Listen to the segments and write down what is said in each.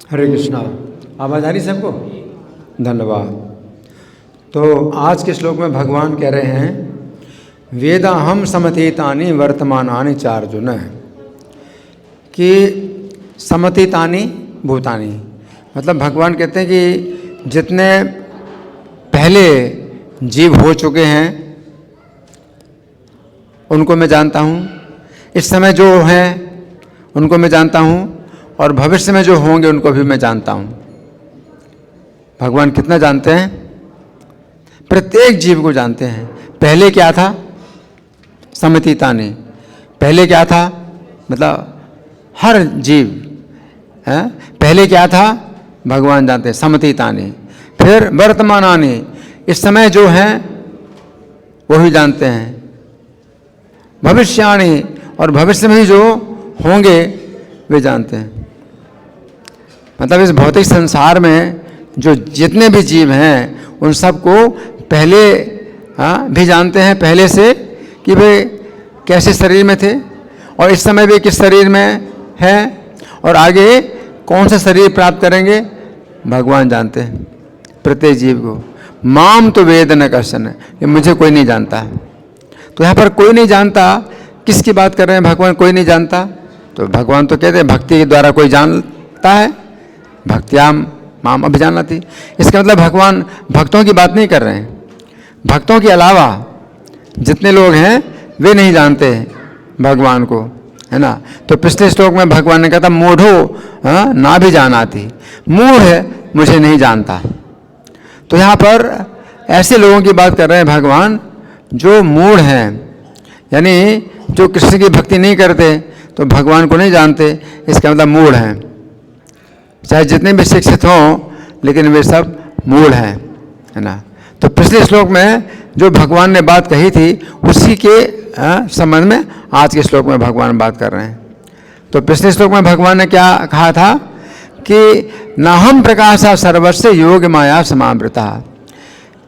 हरे कृष्णा। आवाज़ आ रही सबको? धन्यवाद। तो आज के श्लोक में भगवान कह रहे हैं वेदाहम समतीतानि वर्तमानानि चार्जुन, कि समतीतानि भूतानि, मतलब भगवान कहते हैं कि जितने पहले जीव हो चुके हैं उनको मैं जानता हूँ, इस समय जो हैं उनको मैं जानता हूँ, और भविष्य में जो होंगे उनको भी मैं जानता हूँ। भगवान कितना जानते हैं? प्रत्येक जीव को जानते हैं। पहले क्या था? समतीतानि। पहले क्या था? मतलब हर जीव है। पहले क्या था? भगवान जानते हैं, समतीतानि। फिर वर्तमानानि, इस समय जो हैं वो भी जानते हैं। भविष्याणि, और भविष्य में भी जो होंगे वे जानते हैं। मतलब इस भौतिक संसार में जो जितने भी जीव हैं उन सबको पहले भी जानते हैं, पहले से, कि वे कैसे शरीर में थे और इस समय भी किस शरीर में हैं और आगे कौन सा शरीर प्राप्त करेंगे, भगवान जानते हैं प्रत्येक जीव को। माम तो वेद न कश्चन, ये मुझे कोई नहीं जानता। तो यहाँ पर कोई नहीं जानता, किसकी बात कर रहे हैं भगवान? कोई नहीं जानता। तो भगवान तो कहते हैं भक्ति के द्वारा कोई जानता है, भक्त्याम माम अभिजानाति। इसका मतलब भगवान भक्तों की बात नहीं कर रहे हैं। भक्तों के अलावा जितने लोग हैं वे नहीं जानते भगवान को, है ना। तो पिछले श्लोक में भगवान ने कहा था मूढ़ो ना भी जानाति, मूढ़ है मुझे नहीं जानता। तो यहाँ पर ऐसे लोगों की बात कर रहे हैं भगवान जो मूढ़ हैं, यानी जो कृष्ण की भक्ति नहीं करते, तो भगवान को नहीं जानते, इसका मतलब मूढ़ हैं। चाहे जितने भी शिक्षित हों लेकिन वे सब मूढ़ हैं, है ना। तो पिछले श्लोक में जो भगवान ने बात कही थी उसी के संबंध में आज के श्लोक में भगवान बात कर रहे हैं। तो पिछले श्लोक में भगवान ने क्या कहा था कि नाहम प्रकाशा सर्वस्य योग माया समावृता,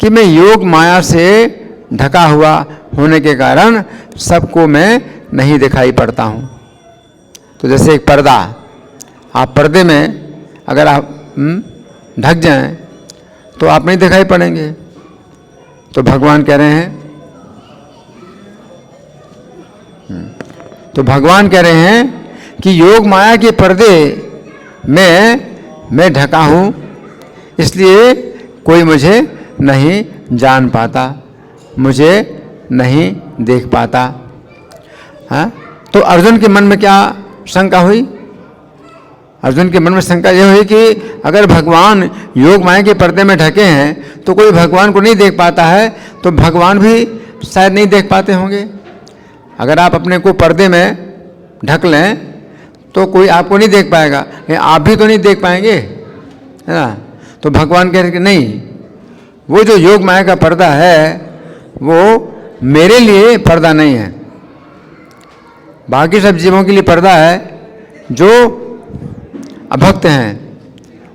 कि मैं योग माया से ढका हुआ होने के कारण सबको मैं नहीं दिखाई पड़ता हूँ। तो जैसे एक पर्दा, आप पर्दे में अगर आप ढक जाएं तो आप नहीं दिखाई पड़ेंगे। तो भगवान कह रहे हैं, तो भगवान कह रहे हैं कि योग माया के पर्दे में मैं ढका हूँ, इसलिए कोई मुझे नहीं जान पाता, मुझे नहीं देख पाता। हाँ, तो अर्जुन के मन में क्या शंका हुई? अर्जुन के मन में शंका यह हुई कि अगर भगवान योग माया के पर्दे में ढके हैं तो कोई भगवान को नहीं देख पाता है, तो भगवान भी शायद नहीं देख पाते होंगे। अगर आप अपने को पर्दे में ढक लें तो कोई आपको नहीं देख पाएगा, आप भी तो नहीं देख पाएंगे, है ना। तो भगवान कह रहे कि नहीं, वो जो योग माया का पर्दा है वो मेरे लिए पर्दा नहीं है, बाकी सब जीवों के लिए पर्दा है। जो अभक्त हैं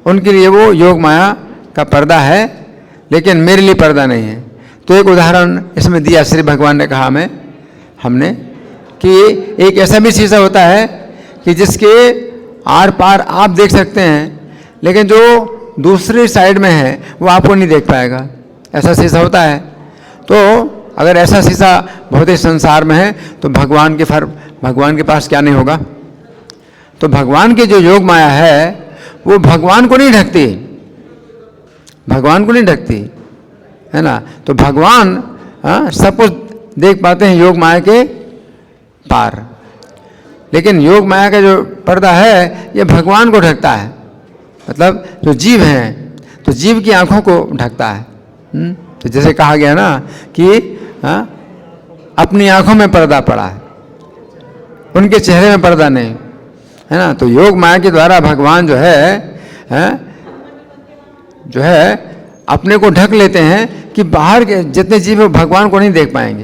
उनके लिए वो योग माया का पर्दा है, लेकिन मेरे लिए पर्दा नहीं है। तो एक उदाहरण इसमें दिया श्री भगवान ने कहा हमने कि एक ऐसा भी शीशा होता है कि जिसके आर पार आप देख सकते हैं, लेकिन जो दूसरी साइड में है वो आपको नहीं देख पाएगा। ऐसा शीशा होता है। तो अगर ऐसा शीशा भौतिक संसार में है तो भगवान के पास क्या नहीं होगा। तो भगवान की जो योग माया है वो भगवान को नहीं ढकती, भगवान को नहीं ढकती, है ना। तो भगवान सब कुछ देख पाते हैं योग माया के पार, लेकिन योग माया का जो पर्दा है ये भगवान को ढकता है। मतलब जो जीव हैं तो जीव की आंखों को ढकता है। तो जैसे कहा गया ना कि अपनी आंखों में पर्दा पड़ा है, उनके चेहरे में पर्दा नहीं, है ना। तो योग माया के द्वारा भगवान जो है अपने को ढक लेते हैं कि बाहर के जितने जीव हैं भगवान को नहीं देख पाएंगे,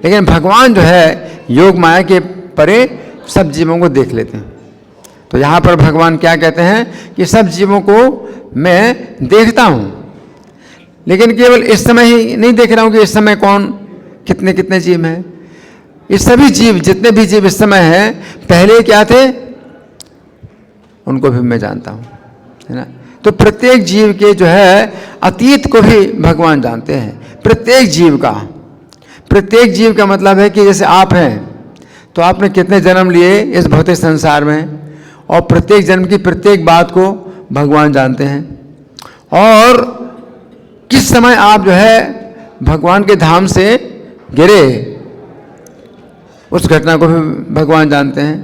लेकिन भगवान जो है योग माया के परे सब जीवों को देख लेते हैं। तो यहाँ पर भगवान क्या कहते हैं कि सब जीवों को मैं देखता हूँ, लेकिन केवल इस समय ही नहीं देख रहा हूँ कि इस समय कौन कितने कितने जीव हैं। ये सभी जीव, जितने भी जीव इस समय हैं, पहले क्या थे उनको भी मैं जानता हूँ। है ना। तो प्रत्येक जीव के जो है अतीत को भी भगवान जानते हैं, प्रत्येक जीव का। प्रत्येक जीव का मतलब है कि जैसे आप हैं तो आपने कितने जन्म लिए इस भौतिक संसार में, और प्रत्येक जन्म की प्रत्येक बात को भगवान जानते हैं। और किस समय आप जो है भगवान के धाम से गिरे उस घटना को भी भगवान जानते हैं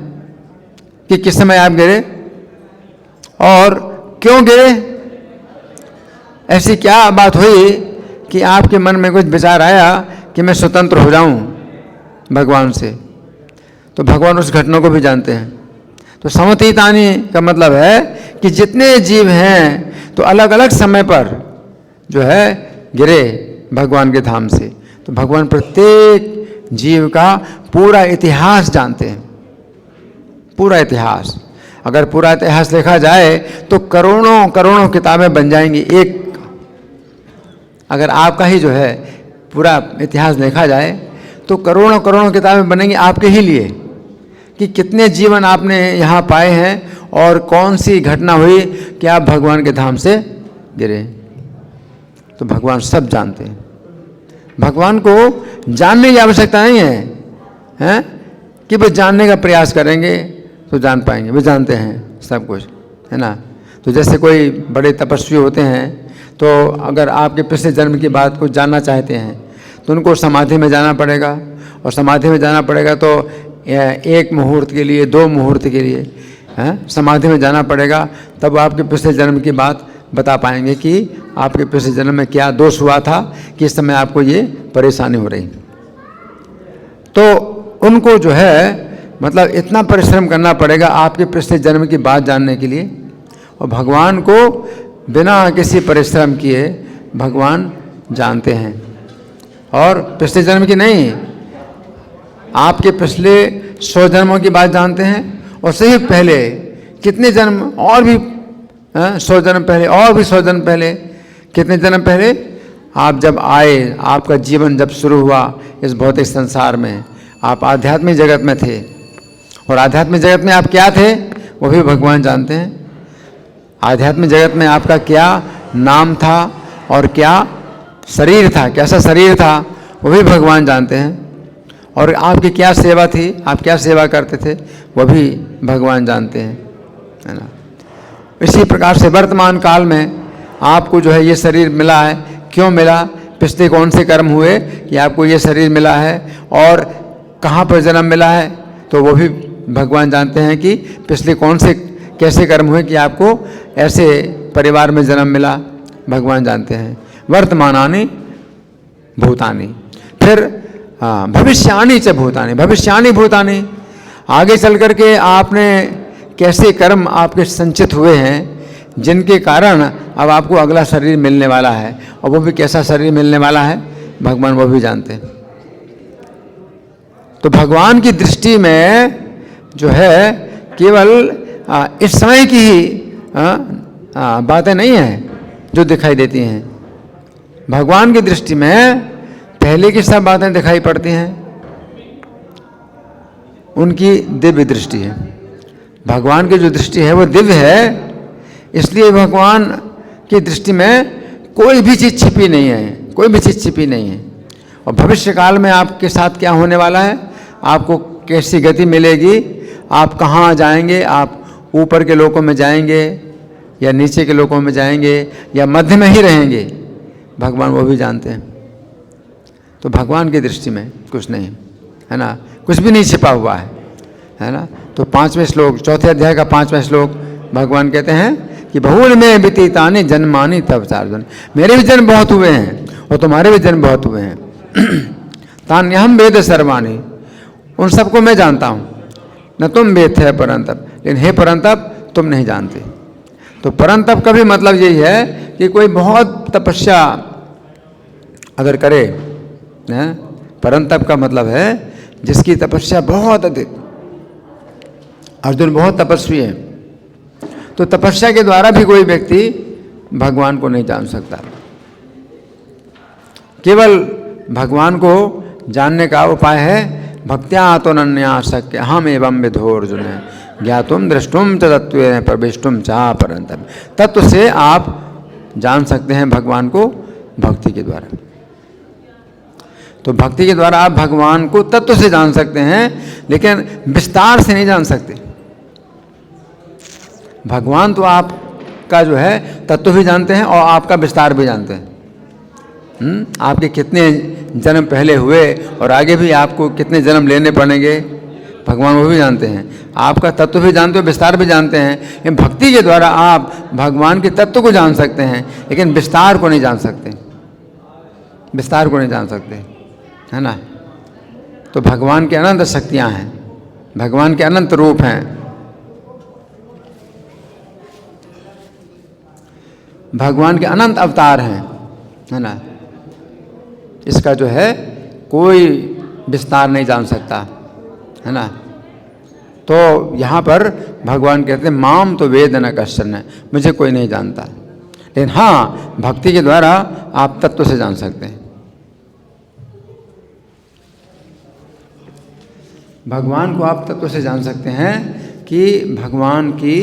कि किस समय आप गिरे और क्यों गिरे। ऐसी क्या बात हुई कि आपके मन में कुछ विचार आया कि मैं स्वतंत्र हो जाऊं भगवान से, तो भगवान उस घटना को भी जानते हैं। तो समतीतानि का मतलब है कि जितने जीव हैं तो अलग अलग समय पर जो है गिरे भगवान के धाम से। तो भगवान प्रत्येक जीव का पूरा इतिहास जानते हैं, पूरा इतिहास। अगर पूरा इतिहास लिखा जाए तो करोड़ों करोड़ों किताबें बन जाएंगी। एक अगर आपका ही जो है पूरा इतिहास लिखा जाए तो करोड़ों करोड़ों किताबें बनेंगी आपके ही लिए, कि कितने जीवन आपने यहाँ पाए हैं और कौन सी घटना हुई कि आप भगवान के धाम से गिरे। तो भगवान सब जानते हैं। भगवान को जानने की आवश्यकता नहीं है, हैं कि वो जानने का प्रयास करेंगे तो जान पाएंगे, वो जानते हैं सब कुछ, है ना। तो जैसे कोई बड़े तपस्वी होते हैं तो अगर आपके पिछले जन्म की बात को जानना चाहते हैं तो उनको समाधि में जाना पड़ेगा, और समाधि में जाना पड़ेगा तो एक मुहूर्त के लिए, 2 मुहूर्त के लिए समाधि में जाना पड़ेगा, तब आपके पिछले जन्म की बात बता पाएंगे कि आपके पिछले जन्म में क्या दोष हुआ था कि इस समय आपको ये परेशानी हो रही। तो उनको जो है मतलब इतना परिश्रम करना पड़ेगा आपके पिछले जन्म की बात जानने के लिए, और भगवान को बिना किसी परिश्रम किए भगवान जानते हैं। और पिछले जन्म की नहीं, आपके पिछले 100 जन्मों की बात जानते हैं, और सही पहले कितने जन्म और भी 100 जन्म पहले, और भी 100 जन्म पहले, कितने जन्म पहले आप जब आए, आपका जीवन जब शुरू हुआ इस भौतिक संसार में, आप आध्यात्मिक जगत में थे, और आध्यात्मिक जगत में आप क्या थे वो भी भगवान जानते हैं। आध्यात्मिक जगत में आपका क्या नाम था और क्या शरीर था, कैसा शरीर था वो भी भगवान जानते हैं। और आपकी क्या सेवा थी, आप क्या सेवा करते थे वो भी भगवान जानते हैं, है ना। इसी प्रकार से वर्तमान काल में आपको जो है ये शरीर मिला है, क्यों मिला, पिछले कौन से कर्म हुए कि आपको ये शरीर मिला है, और कहाँ पर जन्म मिला है तो वो भी भगवान जानते हैं कि पिछले कौन से कैसे कर्म हुए कि आपको ऐसे परिवार में जन्म मिला, भगवान जानते हैं। वर्तमानानि भूतानि, फिर भविष्यानि च भूतानि, भविष्यानि भूतानि, आगे चल करके आपने कैसे कर्म आपके संचित हुए हैं जिनके कारण अब आपको अगला शरीर मिलने वाला है, और वो भी कैसा शरीर मिलने वाला है भगवान वो भी जानते हैं। तो भगवान की दृष्टि में जो है केवल इस समय की ही बातें नहीं हैं जो दिखाई देती हैं। भगवान की दृष्टि में पहले की सब बातें दिखाई पड़ती हैं, उनकी दिव्य दृष्टि है। भगवान की जो दृष्टि है वो दिव्य है, इसलिए भगवान की दृष्टि में कोई भी चीज़ छिपी नहीं है, कोई भी चीज़ छिपी नहीं है। और भविष्य काल में आपके साथ क्या होने वाला है, आपको कैसी गति मिलेगी, आप कहाँ जाएंगे, आप ऊपर के लोकों में जाएंगे या नीचे के लोकों में जाएंगे या मध्य में ही रहेंगे, भगवान वो भी जानते हैं। तो भगवान की दृष्टि में कुछ नहीं है ना, कुछ भी नहीं छिपा हुआ है ना। तो 5वें श्लोक, 4थे अध्याय का 5वां श्लोक, भगवान कहते हैं कि बहुल में व्यतीतानि जन्मानि तव चार्जुन, मेरे भी जन्म बहुत हुए हैं और तुम्हारे भी जन्म बहुत हुए हैं। तान्यहम वेद सर्वाणि, उन सबको मैं जानता हूँ, न तुम वेद है परंतप, लेकिन हे परंतप तुम नहीं जानते। तो परंतप का भी मतलब यही है कि कोई बहुत तपस्या अगर करे, परंतप का मतलब है जिसकी तपस्या बहुत अधिक, अर्जुन बहुत तपस्वी है, तो तपस्या के द्वारा भी कोई व्यक्ति भगवान को नहीं जान सकता। केवल भगवान को जानने का उपाय है भक्त्या तो नन्या शक्य हम एवं विधो अर्जुन है, ज्ञातुम दृष्टुम च तत्त्वेन प्रविष्टुम चा परंतप। तत्व से आप जान सकते हैं भगवान को भक्ति के द्वारा। तो भक्ति के द्वारा आप भगवान को तत्व से जान सकते हैं, लेकिन विस्तार से नहीं जान सकते। भगवान तो आपका जो है तत्व भी जानते हैं और आपका विस्तार भी जानते हैं। आपके कितने जन्म पहले हुए और आगे भी आपको कितने जन्म लेने पड़ेंगे, भगवान वो भी जानते हैं। आपका तत्व भी जानते हो, विस्तार भी जानते हैं। लेकिन भक्ति के द्वारा आप भगवान के तत्व को जान सकते हैं, लेकिन विस्तार को नहीं जान सकते, विस्तार को नहीं जान सकते, है ना। तो भगवान की अनंत शक्तियाँ हैं, भगवान के अनंत रूप हैं। भगवान के अनंत अवतार हैं, है ना। इसका जो है कोई विस्तार नहीं जान सकता, है ना। तो यहाँ पर भगवान कहते हैं माम तो वेद न कश्चन, मुझे कोई नहीं जानता। लेकिन हाँ, भक्ति के द्वारा आप तत्व से जान सकते हैं। भगवान को आप तत्व से जान सकते हैं कि भगवान की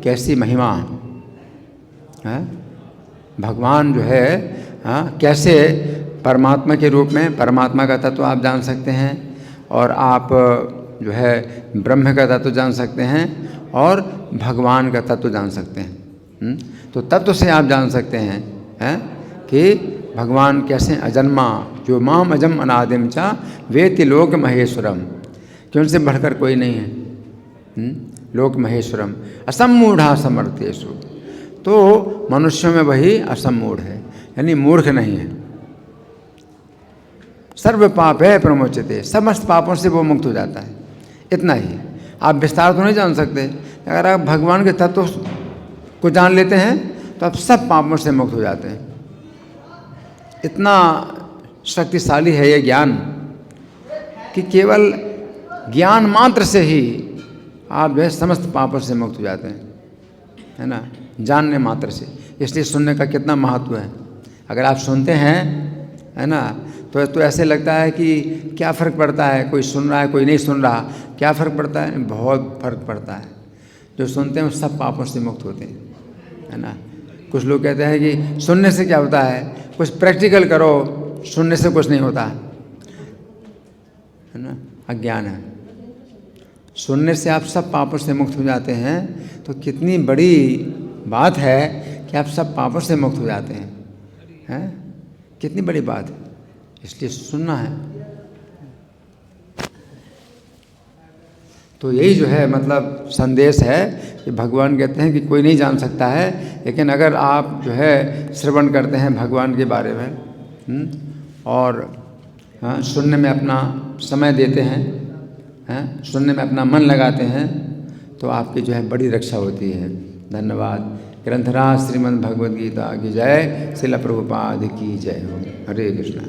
कैसी महिमा है। भगवान जो है कैसे परमात्मा के रूप में, परमात्मा का तत्व आप जान सकते हैं, और आप जो है ब्रह्म का तत्व जान सकते हैं और भगवान का तत्व जान सकते हैं। तो तत्व से आप जान सकते हैं कि भगवान कैसे अजन्मा, जो माम अजम अनादिम चा वेति लोक महेश्वरम, कि उनसे बढ़कर कोई नहीं है। लोक महेश्वरम असम्मूढ़ा समर्थेषु, तो मनुष्यों में वही असम्मूढ़ है, यानी मूर्ख नहीं है। सर्व पाप है प्रमोचते, समस्त पापों से वो मुक्त हो जाता है। इतना ही, आप विस्तार तो नहीं जान सकते। अगर आप भगवान के तत्व को जान लेते हैं तो आप सब पापों से मुक्त हो जाते हैं। इतना शक्तिशाली है ये ज्ञान कि केवल ज्ञान मात्र से ही आप जो है समस्त पापों से मुक्त हो जाते हैं, है ना, जानने मात्र से। इसलिए सुनने का कितना महत्व है। अगर आप सुनते हैं, है ना, तो ऐसे लगता है कि क्या फ़र्क पड़ता है, कोई सुन रहा है कोई नहीं सुन रहा, क्या फ़र्क पड़ता है? बहुत फ़र्क पड़ता है। जो सुनते हैं वो सब पापों से मुक्त होते हैं, है ना। कुछ लोग कहते हैं कि सुनने से क्या होता है, कुछ प्रैक्टिकल करो, सुनने से कुछ नहीं होता, है ना। अज्ञान है। सुनने से आप सब पापों से मुक्त हो जाते हैं, तो कितनी बड़ी बात है कि आप सब पापों से मुक्त हो जाते हैं, कितनी बड़ी बात है। इसलिए सुनना है। तो यही जो है मतलब संदेश है कि भगवान कहते हैं कि कोई नहीं जान सकता है, लेकिन अगर आप जो है श्रवण करते हैं भगवान के बारे में और सुनने में अपना समय देते हैं, सुनने में अपना मन लगाते हैं, तो आपकी जो है बड़ी रक्षा होती है। धन्यवाद। ग्रंथराज श्रीमद् भगवद गीता की जय, श्रील प्रभुपाद की जय हो। हरे कृष्णा।